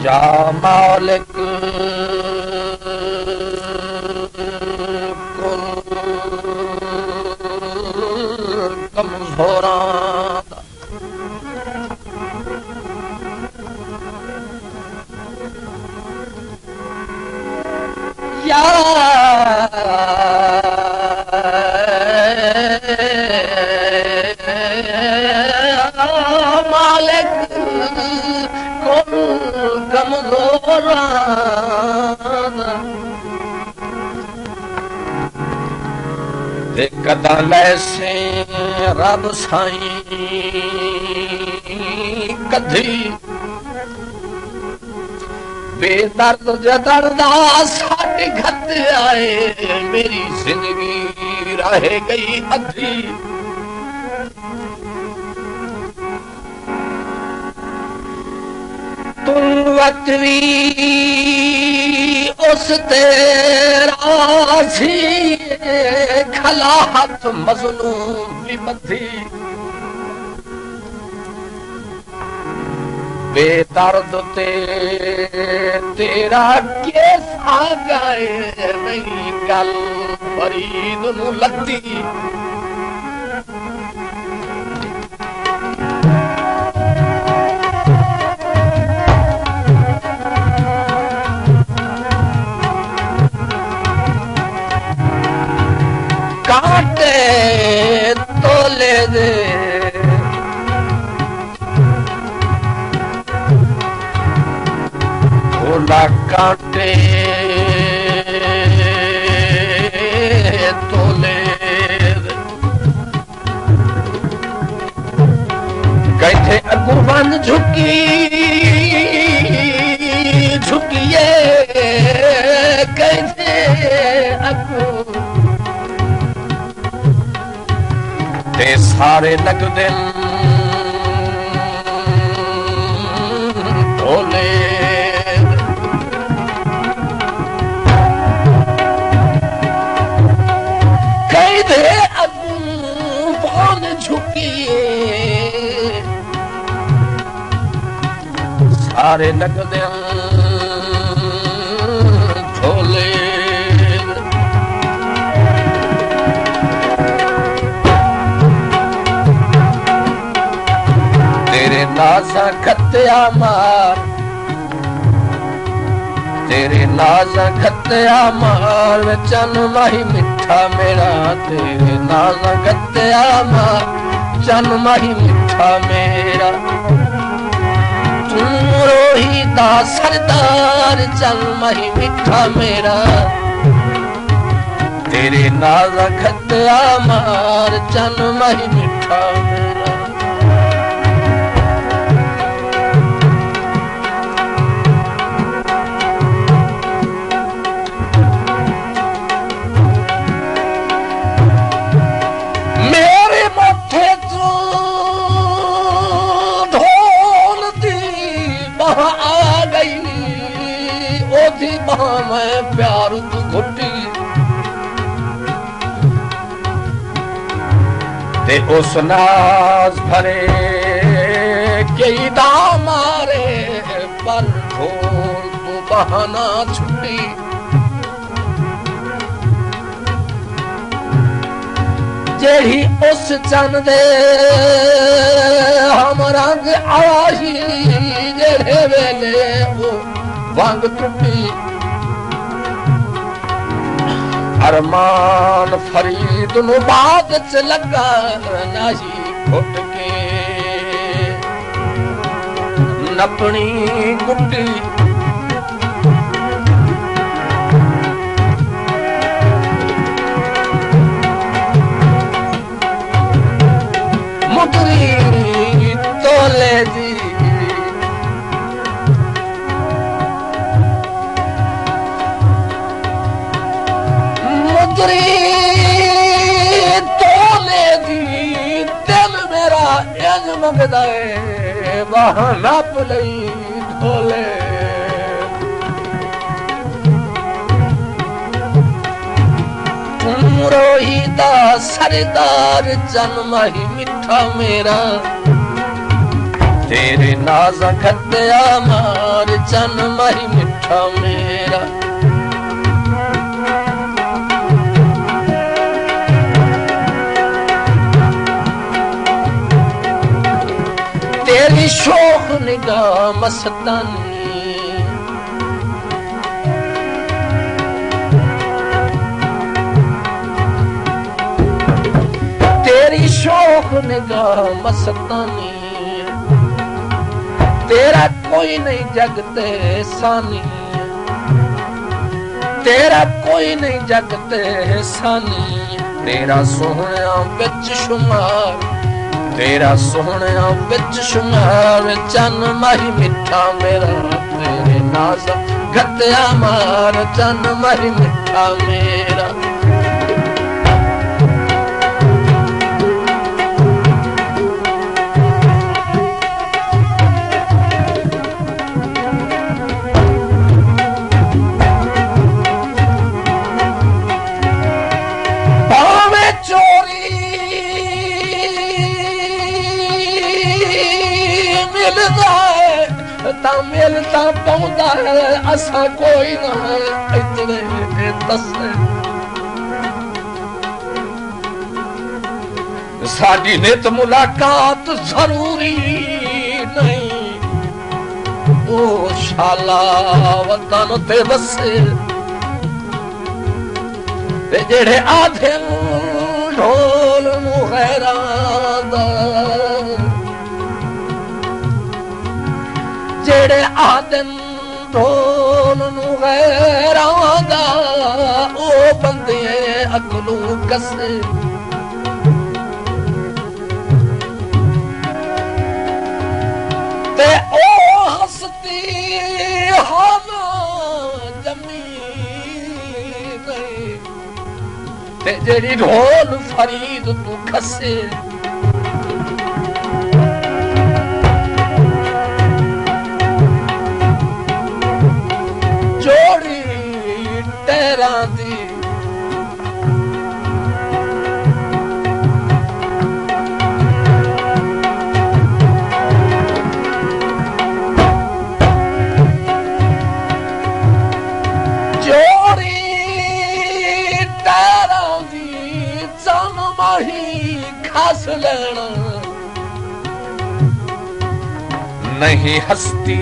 या मालिक कमजोरा या मालिक कमजोरा ते कदा लैसे रब साईं कधी बेदर्द जदरदा साढ़े घत आए मेरी जिंदगी रह गई अधी तुम वक्त भी उस तेरा सी खला हाथ मजलूम भी बधी बेदर्द तेरा केस आ गए नहीं गल फरीद नू लद्दी कांटे तोले दे ओला कांटे तोले कहते अगुवन झुकी झुकिए कहते अगु ते सारे लगदे तोले सारे लगदे झोले तेरे नाज़ा खत्या मार तेरे नाज़ा खत्या मार चन माही मिठा मेरा तेरे नाज़ा खत्या मार चन माही मिठा मेरा रोही दा सरदार चल माही मिठा मेरा तेरे नाज़ा खत्या मार चल माही मिठा मेरा मेरे मथे आ गई ओधी बाह मैं प्यार तू घुटी ते उस नाज भरे कई दा मारे पर ढोल तू बहाना छुट्टी जेही उस चंद दे हम रंग आही जेड़े वेले वो वंग टुटी अरमान फरीद नु बाद च लगा नाही घुट के नपनी गुट्टी मुदरी तोले दी तोले दी दिल मेरा इंज मंगदा है बाह नप लई तोले रोही दा सरदार जन्म ही मिठा मेरा तेरे नाज़ा खत्या मार चन माही मिठा मेरा। तेरी शोख निगाह मस्तानी, तेरी शोख निगाह मस्तानी, तेरा कोई नहीं जगते सानी, तेरा कोई नहीं जगते सानी। तेरा सोहणिया बिच शुमार, तेरा सोहणिया बिच शुमार, चन माही मिठा मेरा। तेरे नाज गत्या मार, चन माही मिठा मेरा। मिलता पौंदा है असा कोई ना इतने दस साडी नित मुलाकात जरूरी नहीं। ओ शाला वतन ते बसे जेड़े आधे ढोल नू हैरान, जेड़े आदन ढोल नू गैरां दा, ओ बंदे अकलू कसे। ते ओ हस्ती हम जमी नहीं, ते जेड़ी ढोल फरीद तू खसे। जोड़ी तेरा दी जोड़ी तेरा दी चन माही खास लेना नहीं हस्ती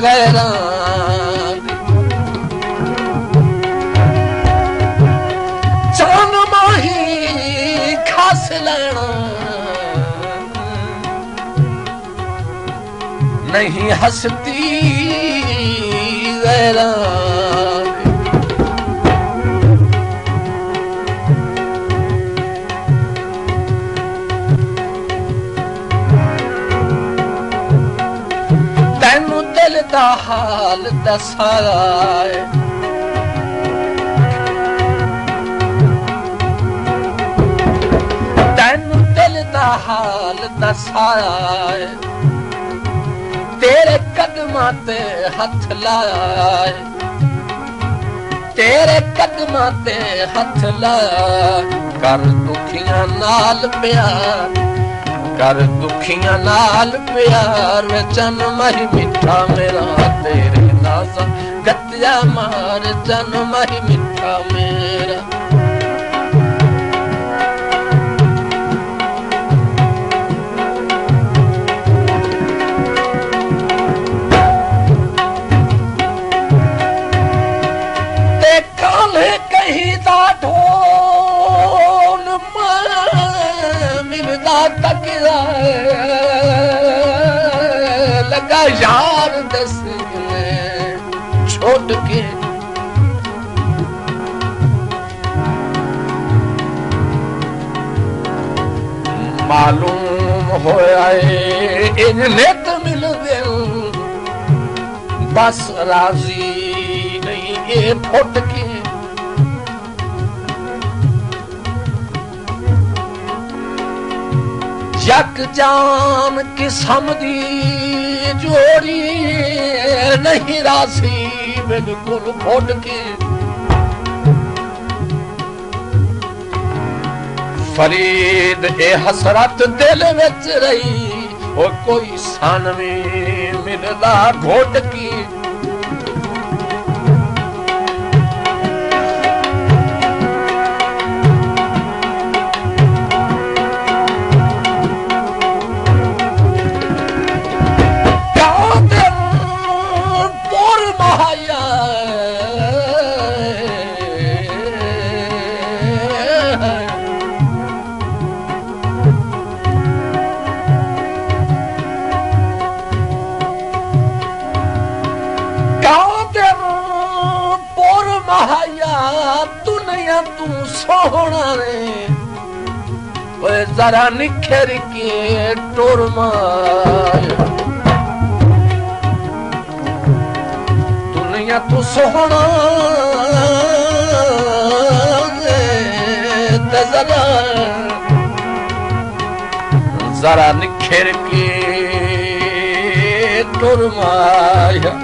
गैरा। चन माही खास लेना नहीं हंसती गैरा। तैनू दिल दा हाल दसाया है, तैनू दिल दा हाल दसाया है। तेरे कदमां ते हथ लाया है, तेरे कदमां ते हथ लाया। कर दुखियां नाल प्यार, कर दुखियां नाल प्यार, चन माही मिठा मेरा। तेरे नाज़ गत्या मार, चन माही मिठा मेरा। ते काले कहीं दा ढोल मिलदा तक लगा यार दस छोड़ के। मालूम होया इन नित मिल दे बस राजी नहीं ये फुट के। जग जान किस्म दी जोड़ी नहीं रासी बिल्कुल फुट के। फरीद ए हसरत दिल विच रही, ओ कोई सन भी मिल दा घोट की तू सोहना रे ओए जरा निखर के टोर माया दुनिया तू सोहना रे जरा निखर के टोर माया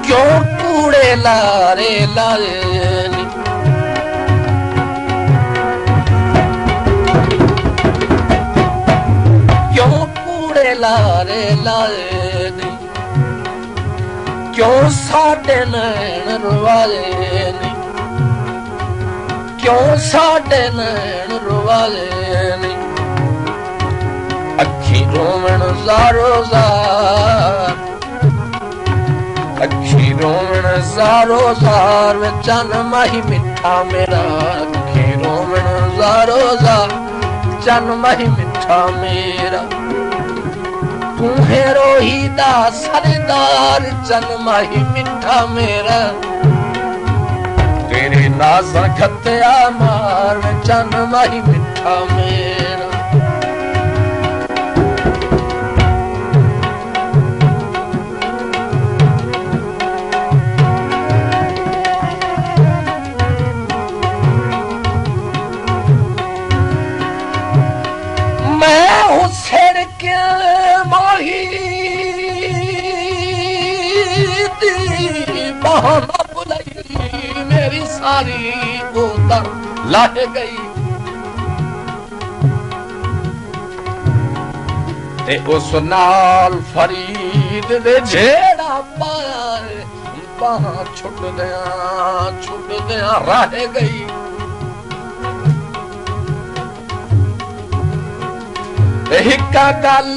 क्यों कूड़े लारे लारे क्यों कूड़े लारे लारे क्यों साडे नैन रुवाले क्यों साडे नैन रुवाले अखी रोवण ज़ारो ज़ार अखी रोवण ज़ारो ज़ार वे चन माही मिठा मेरा अखी रोवण ज़ारो ज़ार चन माही मिठा मेरा तू है रोही दा सरदार चन माही मिठा मेरा तेरे नाज़ खत्या मार वे चन माही मिठा मेरा बहाना बुलाई मेरी सारी उतर लाह गई ते उस नाल फरीद दे जेड़ा पाया बाह छुट दिया राह गई हिक्का गल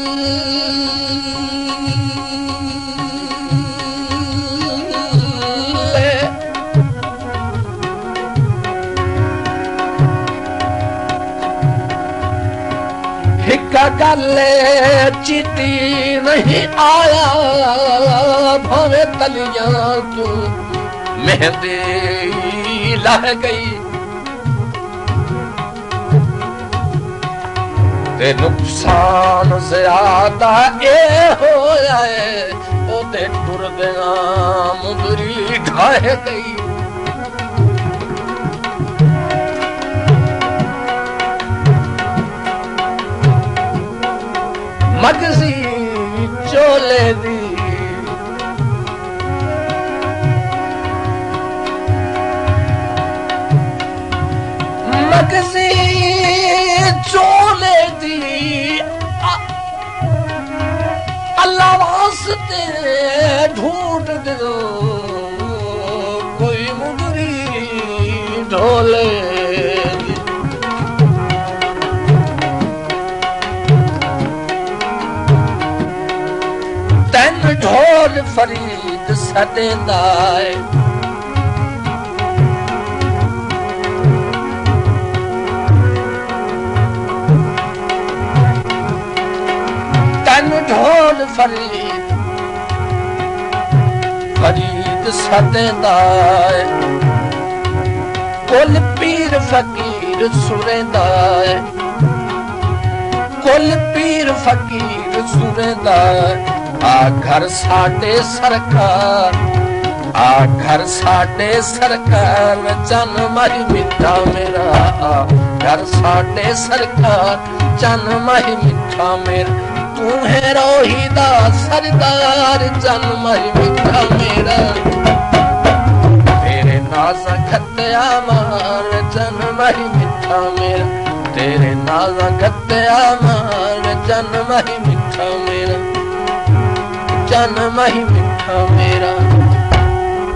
गले चिटी नहीं आया भावे तलियां तू मेहंदी लह गई ते नुकसान ज्यादा ए होया है ओते टुरदियां मुंदरी ढाह गई मगजी चोले दी मगजी चोले दी अल्लाह वास्ते ढूंढ दो कोई मुगरी ढोले ढोल फरीद सदेंदा है तन ढोल फरीद सदेंदा है कुल पीर फकीर सुरेंदा है कुल पीर फकीर सुरेंदा है आ घर साडे सरकार आ घर साडे सरकार चन माही मिठा मेरा घर साडे सरकार चन माही मिठा मेरा तू है रोही दा सरदार चन माही मिठा मेरा तेरे नाज़ खत्या मार चन माही मिठा मेरा तेरे नाज़ा गत्या मार जन्म ही मिठा मेरा, जन्म ही मिठा मेरा।